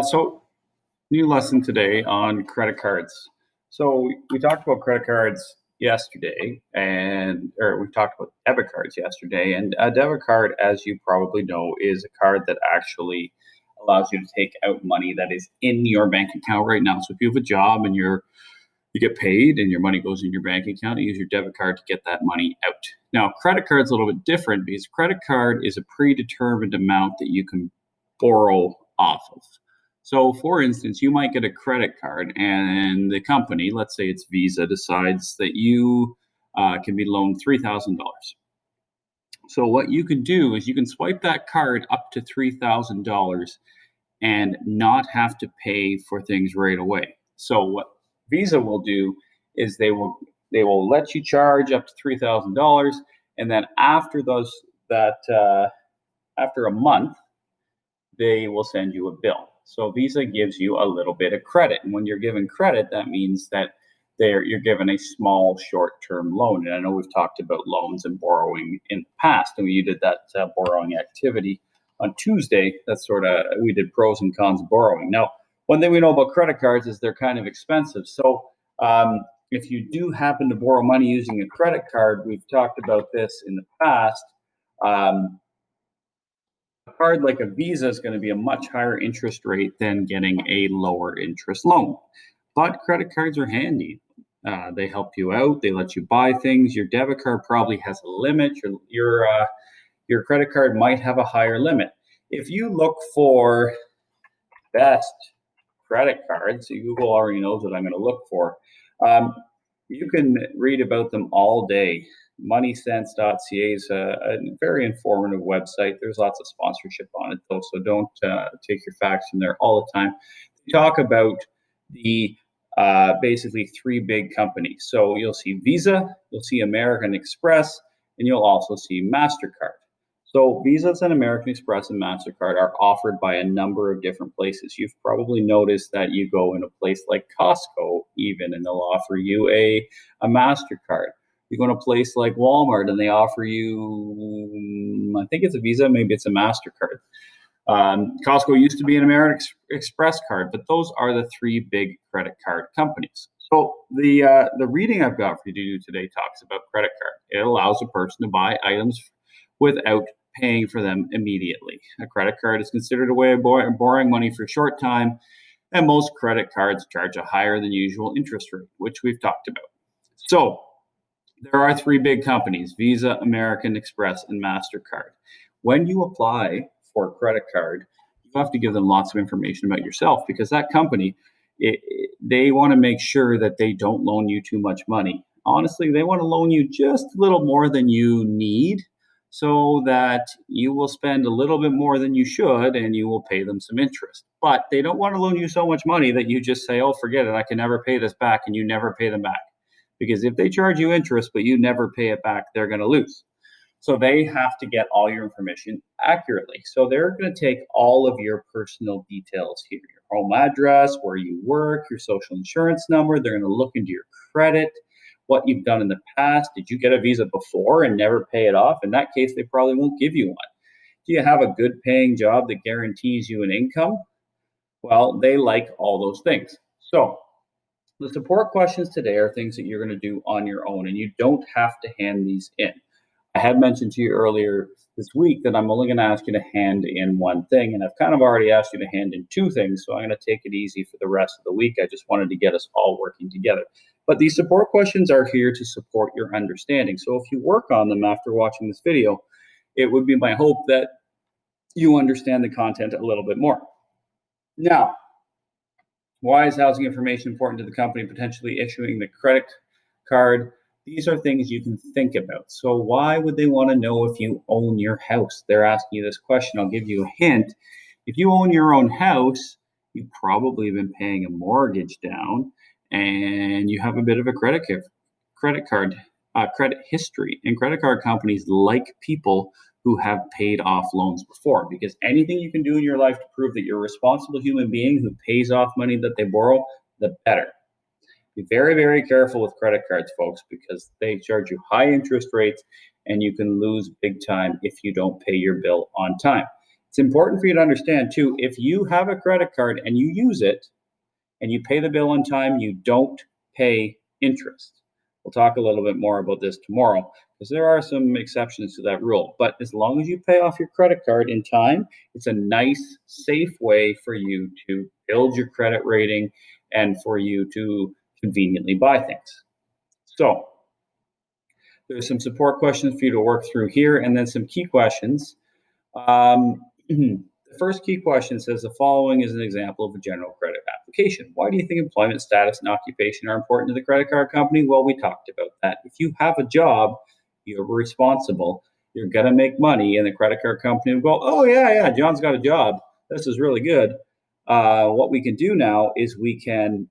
So new lesson today on credit cards. So we talked about credit cards yesterday, or we talked about debit cards yesterday. And a debit card, as you probably know, is a card that actually allows you to take out money that is in your bank account right now. So if you have a job and you get paid and your money goes in your bank account, you use your debit card to get that money out. Now, credit card's a little bit different because credit card is a predetermined amount that you can borrow off of. So, for instance, you might get a credit card, and the company, let's say it's Visa, decides that you can be loaned $3,000. So, what you can do is you can swipe that card up to $3,000 and not have to pay for things right away. So, what Visa will do is they will let you charge up to $3,000, and then after a month they will send you a bill. So Visa gives you a little bit of credit. And when you're given credit, that means that you're given a small short-term loan. And I know we've talked about loans and borrowing in the past, and we did that borrowing activity on Tuesday. We did pros and cons of borrowing. Now, one thing we know about credit cards is they're kind of expensive. So if you do happen to borrow money using a credit card, we've talked about this in the past. A card like a Visa is going to be a much higher interest rate than getting a lower interest loan. But credit cards are handy. They help you out. They let you buy things. Your debit card probably has a limit. Your credit card might have a higher limit. If you look for best credit cards, Google already knows what I'm going to look for. You can read about them all day. MoneySense.ca is a very informative website. There's lots of sponsorship on it, though, so don't take your facts from there all the time. They talk about the basically three big companies. So you'll see Visa, you'll see American Express, and you'll also see MasterCard. So Visas and American Express and MasterCard are offered by a number of different places. You've probably noticed that you go in a place like Costco even, and they'll offer you a MasterCard. You go in a place like Walmart, and they offer you, I think it's a Visa, maybe it's a MasterCard. Costco used to be an American Express card, but those are the three big credit card companies. So the reading I've got for you to do today talks about credit card. It allows a person to buy items without paying for them immediately. A credit card is considered a way of borrowing money for a short time, and most credit cards charge a higher than usual interest rate, which we've talked about. So there are three big companies: Visa, American Express, and MasterCard. When you apply for a credit card, you have to give them lots of information about yourself, because that company, they want to make sure that they don't loan you too much money. Honestly, they want to loan you just a little more than you need, so that you will spend a little bit more than you should and you will pay them some interest. But they don't want to loan you so much money that you just say, oh, forget it, I can never pay this back, and you never pay them back. Because if they charge you interest but you never pay it back, they're going to lose. So they have to get all your information accurately. So they're going to take all of your personal details here: your home address, where you work, your social insurance number. They're going to look into your credit, what you've done in the past. Did you get a Visa before and never pay it off? In that case, they probably won't give you one. Do you have a good paying job that guarantees you an income? Well, they like all those things. So the support questions today are things that you're going to do on your own, and you don't have to hand these in. I had mentioned to you earlier this week that I'm only going to ask you to hand in one thing, and I've kind of already asked you to hand in two things, so I'm going to take it easy for the rest of the week. I just wanted to get us all working together. But these support questions are here to support your understanding. So if you work on them after watching this video, it would be my hope that you understand the content a little bit more. Now, why is housing information important to the company potentially issuing the credit card? These are things you can think about. So why would they want to know if you own your house? They're asking you this question. I'll give you a hint. If you own your own house, you've probably been paying a mortgage down, and you have a bit of a credit history. And credit card companies like people who have paid off loans before, because anything you can do in your life to prove that you're a responsible human being who pays off money that they borrow, the better. Be very, very careful with credit cards, folks, because they charge you high interest rates, and you can lose big time if you don't pay your bill on time. It's It's important for you to understand too, if you have a credit card and you use it and you pay the bill on time, you don't pay interest. We'll talk a little bit more about this tomorrow because there are some exceptions to that rule. But as long as you pay off your credit card in time, it's a nice, safe way for you to build your credit rating and for you to conveniently buy things. So there's some support questions for you to work through here, and then some key questions. The first key question says the following is an example of a general credit application. Why do you think employment status and occupation are important to the credit card company? Well, we talked about that. If you have a job, you're responsible, you're going to make money, and the credit card company will go, oh, yeah, John's got a job. This is really good. What we can do now is we can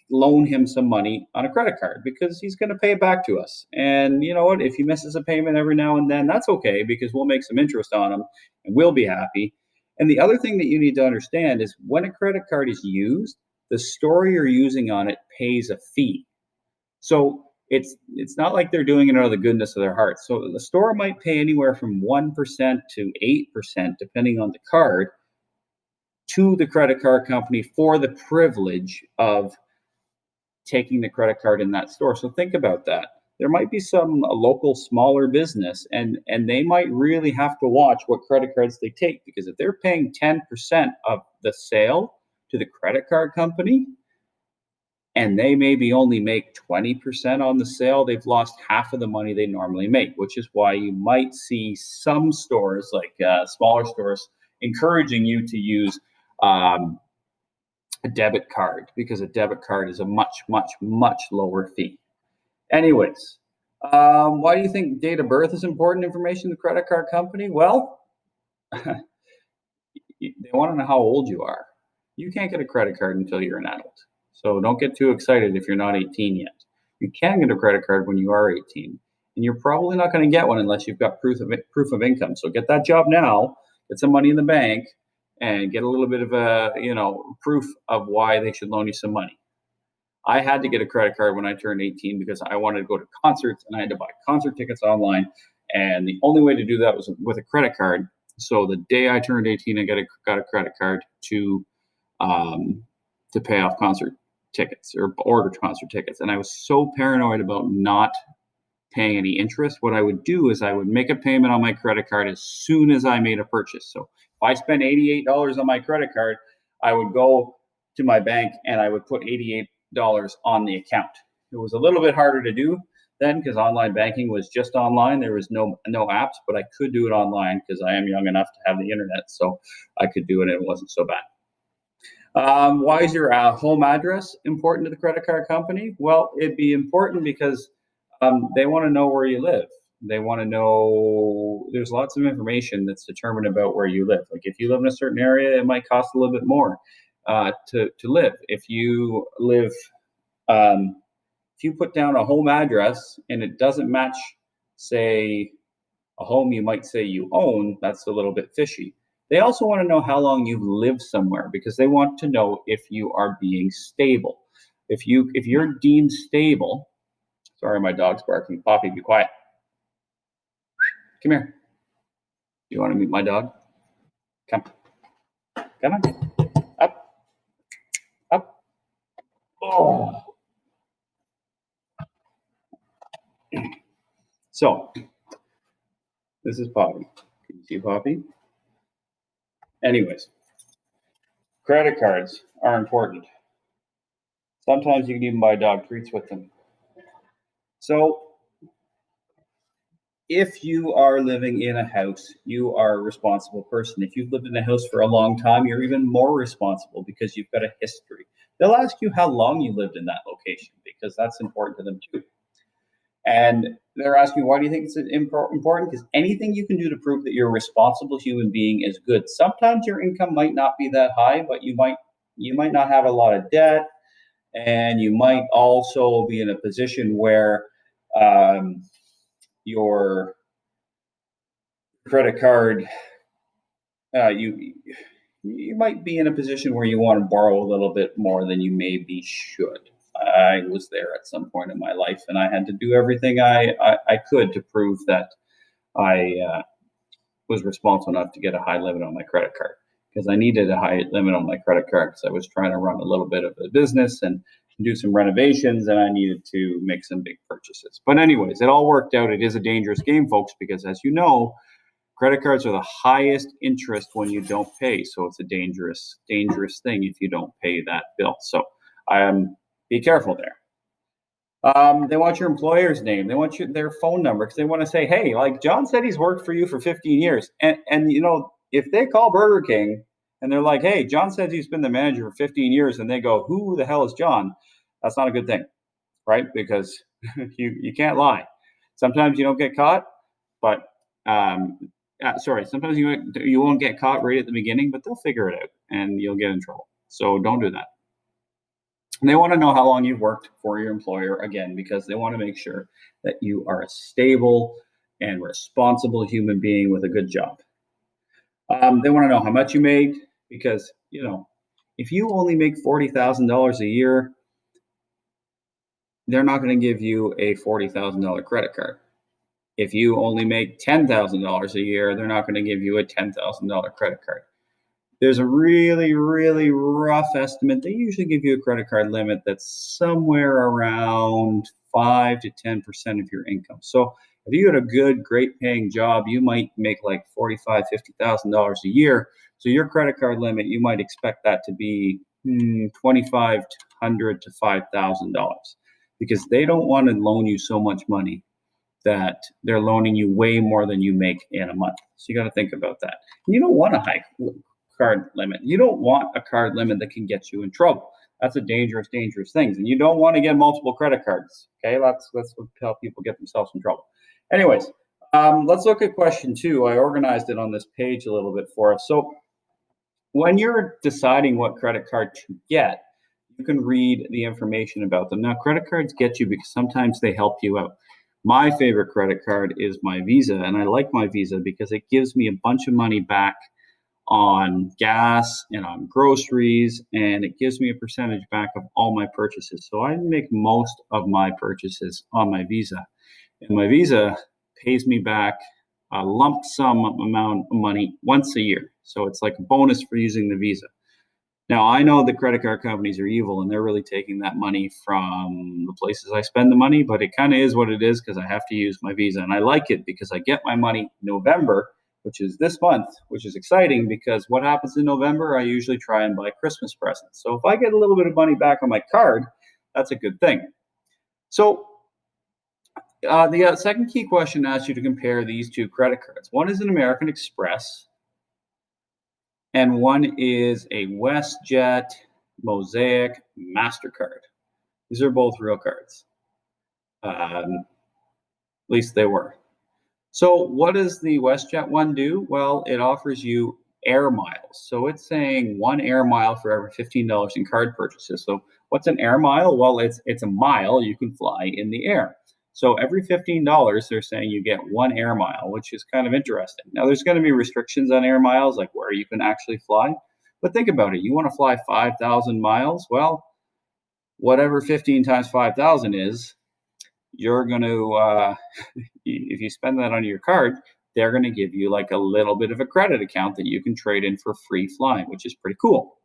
loan him some money on a credit card because he's going to pay it back to us. And you know what? If he misses a payment every now and then, that's okay because we'll make some interest on him and we'll be happy. And the other thing that you need to understand is when a credit card is used, the store you're using on it pays a fee. So it's not like they're doing it out of the goodness of their heart. So the store might pay anywhere from 1% to 8%, depending on the card, to the credit card company for the privilege of taking the credit card in that store. So think about that. There might be some a local smaller business and they might really have to watch what credit cards they take, because if they're paying 10% of the sale to the credit card company and they maybe only make 20% on the sale, they've lost half of the money they normally make, which is why you might see some stores, like smaller stores, encouraging you to use a debit card, because a debit card is a much lower fee. Anyways, why do you think date of birth is important information to the credit card company? Well, they want to know how old you are. You can't get a credit card until you're an adult. So don't get too excited if you're not 18 yet. You can get a credit card when you are 18, and you're probably not going to get one unless you've got proof of income. So get that job now, get some money in the bank, and get a little bit of a, proof of why they should loan you some money. I had to get a credit card when I turned 18 because I wanted to go to concerts and I had to buy concert tickets online. And the only way to do that was with a credit card. So the day I turned 18, I got a credit card to pay off concert tickets or order concert tickets. And I was so paranoid about not paying any interest. What I would do is I would make a payment on my credit card as soon as I made a purchase. So if I spent $88 on my credit card, I would go to my bank and I would put $88 on the account. It was a little bit harder to do then because online banking was just online. There was no apps, but I could do it online because I am young enough to have the internet, so I could do it and it wasn't so bad. Why is your home address important to the credit card company? Well, it'd be important because they want to know where you live. They want to know, there's lots of information that's determined about where you live. Like if you live in a certain area, it might cost a little bit more to live. If you live, if you put down a home address and it doesn't match, say, a home you might say you own, that's a little bit fishy. They also want to know how long you've lived somewhere because they want to know if you are being stable. If you're deemed stable, sorry, my dog's barking. Poppy, be quiet. Come here. Do you want to meet my dog? Come on. Up. Oh. So, this is Poppy. Can you see Poppy? Anyways, credit cards are important. Sometimes you can even buy dog treats with them. So, if you are living in a house, you are a responsible person. If you've lived in a house for a long time, you're even more responsible because you've got a history. They'll ask you how long you lived in that location because that's important to them too. And they're asking, why do you think it's important? Because anything you can do to prove that you're a responsible human being is good. Sometimes your income might not be that high, but you might not have a lot of debt, and you might also be in a position where your credit card, you might be in a position where you want to borrow a little bit more than you maybe should. I was there at some point in my life, and I had to do everything I could to prove that I was responsible enough to get a high limit on my credit card because I needed a high limit on my credit card because I was trying to run a little bit of a business and do some renovations, and I needed to make some big purchases. But anyways, it all worked out. It is a dangerous game, folks, because as you know, credit cards are the highest interest when you don't pay. So it's a dangerous thing if you don't pay that bill. So be careful there. They want your employer's name. They want their phone number because they want to say, hey, like John said, he's worked for you for 15 years. And you know, if they call Burger King and they're like, hey, John says he's been the manager for 15 years, and they go, who the hell is John? That's not a good thing, right? Because you can't lie. Sometimes you don't get caught, but sometimes you won't get caught right at the beginning, but they'll figure it out and you'll get in trouble. So don't do that. And they want to know how long you've worked for your employer, again, because they want to make sure that you are a stable and responsible human being with a good job. They want to know how much you made because, you know, if you only make $40,000 a year, they're not going to give you a $40,000 credit card. If you only make $10,000 a year, they're not going to give you a $10,000 credit card. There's a really, really rough estimate. They usually give you a credit card limit that's somewhere around 5 to 10% of your income. So if you had a good, great paying job, you might make like $45,000, $50,000 a year. So your credit card limit, you might expect that to be $2,500 to $5,000 because they don't want to loan you so much money that they're loaning you way more than you make in a month. So you got to think about that. You don't want a high card limit. You don't want a card limit that can get you in trouble. That's a dangerous thing. And you don't want to get multiple credit cards. Okay, that's what help people get themselves in trouble. Anyways, let's look at question 2. I organized it on this page a little bit for us. So when you're deciding what credit card to get, you can read the information about them. Now, credit cards get you because sometimes they help you out. My favorite credit card is my Visa, and I like my Visa because it gives me a bunch of money back on gas and on groceries, and it gives me a percentage back of all my purchases. So I make most of my purchases on my Visa, and my Visa pays me back a lump sum amount of money once a year. So it's like a bonus for using the Visa. Now, I know the credit card companies are evil and they're really taking that money from the places I spend the money, but it kind of is what it is because I have to use my Visa. And I like it because I get my money November, which is this month, which is exciting because what happens in November, I usually try and buy Christmas presents. So if I get a little bit of money back on my card, that's a good thing. So the second key question asks you to compare these two credit cards. One is an American Express, and one is a WestJet Mosaic MasterCard. These are both real cards. At least they were. So what does the WestJet one do? Well, it offers you air miles. So it's saying 1 air mile for every $15 in card purchases. So what's an air mile? Well, it's a mile you can fly in the air. So every $15, they're saying you get 1 air mile, which is kind of interesting. Now, there's going to be restrictions on air miles, like where you can actually fly. But think about it. You want to fly 5,000 miles? Well, whatever 15 times 5,000 is, you're going to, if you spend that on your card, they're going to give you like a little bit of a credit account that you can trade in for free flying, which is pretty cool.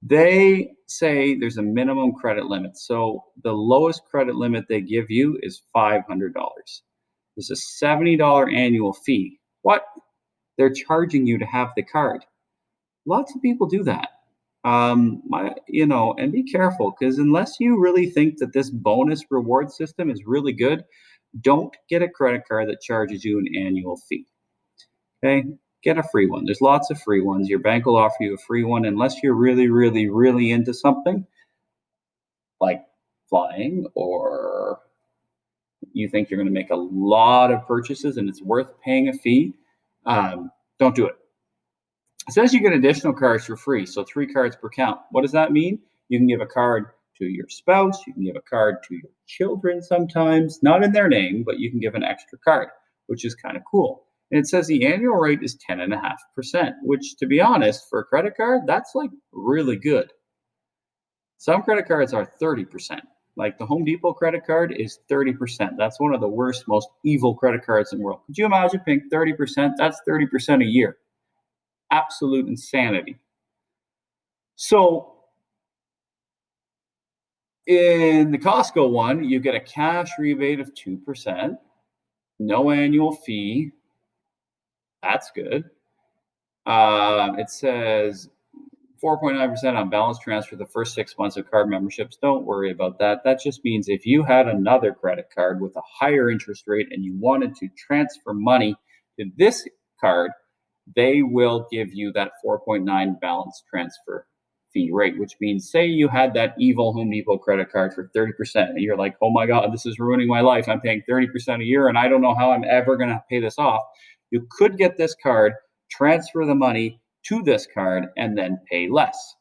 They say there's a minimum credit limit. So the lowest credit limit they give you is $500. There's a $70 annual fee. What? They're charging you to have the card. Lots of people do that. And be careful because unless you really think that this bonus reward system is really good, don't get a credit card that charges you an annual fee. Okay? Get a free one. There's lots of free ones. Your bank will offer you a free one unless you're really, really, really into something like flying or you think you're going to make a lot of purchases and it's worth paying a fee. Don't do it. It says you get additional cards for free, so 3 cards per count. What does that mean? You can give a card to your spouse. You can give a card to your children sometimes, not in their name, but you can give an extra card, which is kind of cool. And it says the annual rate is 10.5%, which, to be honest, for a credit card, that's like really good. Some credit cards are 30%. Like the Home Depot credit card is 30%. That's one of the worst, most evil credit cards in the world. Could you imagine paying 30%? That's 30% a year. Absolute insanity. So in the Costco one, you get a cash rebate of 2%, no annual fee. That's good. It says 4.9% on balance transfer the first 6 months of card memberships. Don't worry about that. That just means if you had another credit card with a higher interest rate and you wanted to transfer money to this card, they will give you that 4.9 balance transfer fee rate, which means say you had that evil Home Depot credit card for 30% and you're like, oh my God, this is ruining my life. I'm paying 30% a year and I don't know how I'm ever going to pay this off. You could get this card, transfer the money to this card, and then pay less.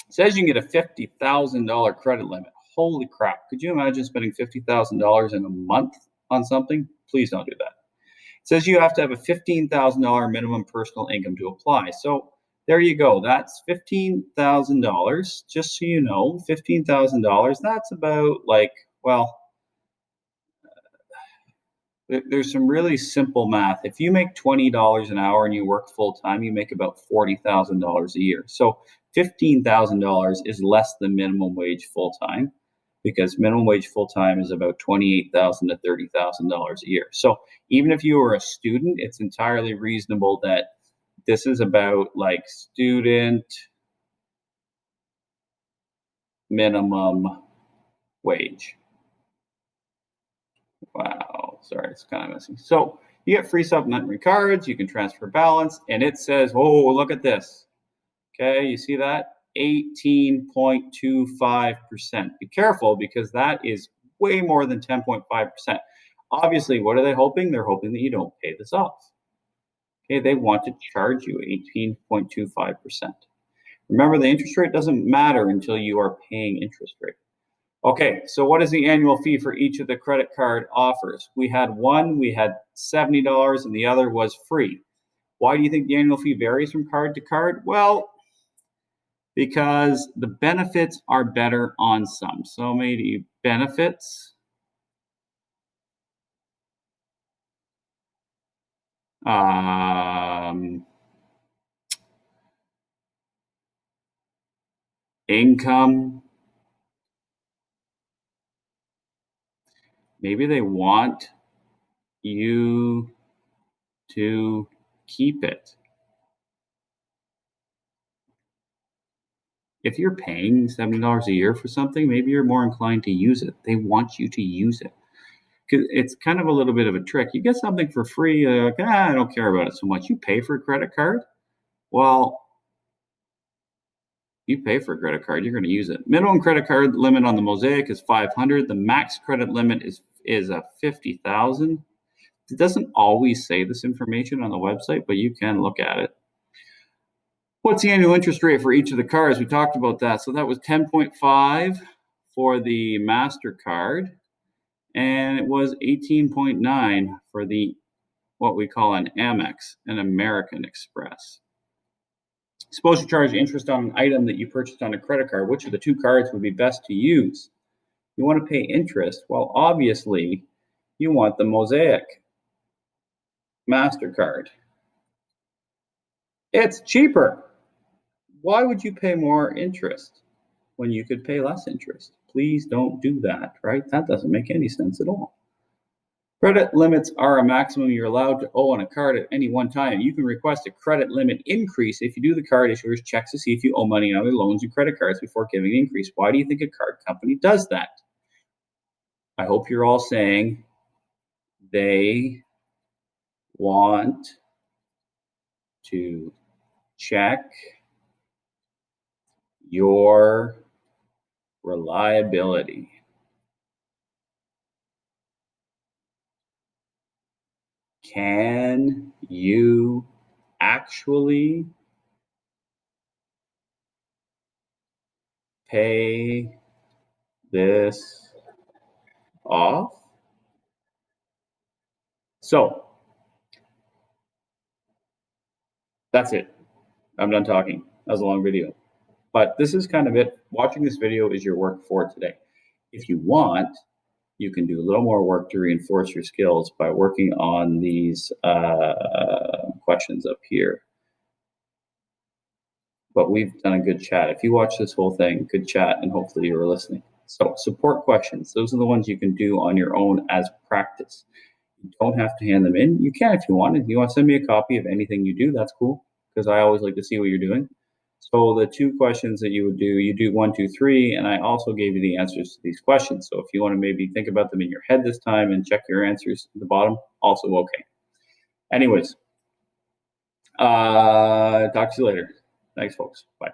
It says you can get a $50,000 credit limit. Holy crap. Could you imagine spending $50,000 in a month on something? Please don't do that. It says you have to have a $15,000 minimum personal income to apply. So there you go. That's $15,000. Just so you know, $15,000, that's about like, well, there's some really simple math. If you make $20 an hour and you work full time, you make about $40,000 a year. So $15,000 is less than minimum wage full time, because minimum wage full time is about $28,000 to $30,000 a year. So even if you are a student, it's entirely reasonable that this is about like student minimum wage. Wow, sorry, it's kind of messy. So you get free supplementary cards, you can transfer balance, and it says, oh, look at this. Okay, you see that? 18.25%. Be careful, because that is way more than 10.5%. Obviously, what are they hoping? They're hoping that you don't pay this off. Okay, they want to charge you 18.25%. Remember, the interest rate doesn't matter until you are paying interest rate. Okay, so what is the annual fee for each of the credit card offers? We had one, we had $70, and the other was free. Why do you think the annual fee varies from card to card? Well, because the benefits are better on some. So maybe benefits. Income. Maybe they want you to keep it. If you're paying $70 a year for something, maybe you're more inclined to use it. They want you to use it. It's kind of a little bit of a trick. You get something for free, like, I don't care about it so much. You pay for a credit card. Well, you pay for a credit card, you're going to use it. Minimum credit card limit on the Mosaic is $500. The max credit limit is a $50,000. It doesn't always say this information on the website, but you can look at it. What's the annual interest rate for each of the cards? We talked about that. So that was 10.5 for the MasterCard, and it was 18.9 for the what we call an Amex, an American Express. Suppose you charge interest on an item that you purchased on a credit card. Which of the two cards would be best to use? You want to pay interest? Well, obviously, you want the Mosaic MasterCard. It's cheaper. Why would you pay more interest when you could pay less interest? Please don't do that, right? That doesn't make any sense at all. Credit limits are a maximum you're allowed to owe on a card at any one time. You can request a credit limit increase if you do the card issuer's checks to see if you owe money on other loans and credit cards before giving an increase. Why do you think a card company does that? I hope you're all saying they want to check your reliability. Can you actually pay this off? So that's it. I'm done talking. That was a long video. But this is kind of it. Watching this video is your work for today. If you want, you can do a little more work to reinforce your skills by working on these questions up here. But we've done a good chat. If you watch this whole thing, good chat, and hopefully you were listening. So support questions, those are the ones you can do on your own as practice. You don't have to hand them in. You can if you want. If you want to send me a copy of anything you do, that's cool, because I always like to see what you're doing. So the 2 questions that you do 1, 2, 3, and I also gave you the answers to these questions. So if you want to maybe think about them in your head this time and check your answers at the bottom, also okay. Anyways, talk to you later. Thanks, folks. Bye.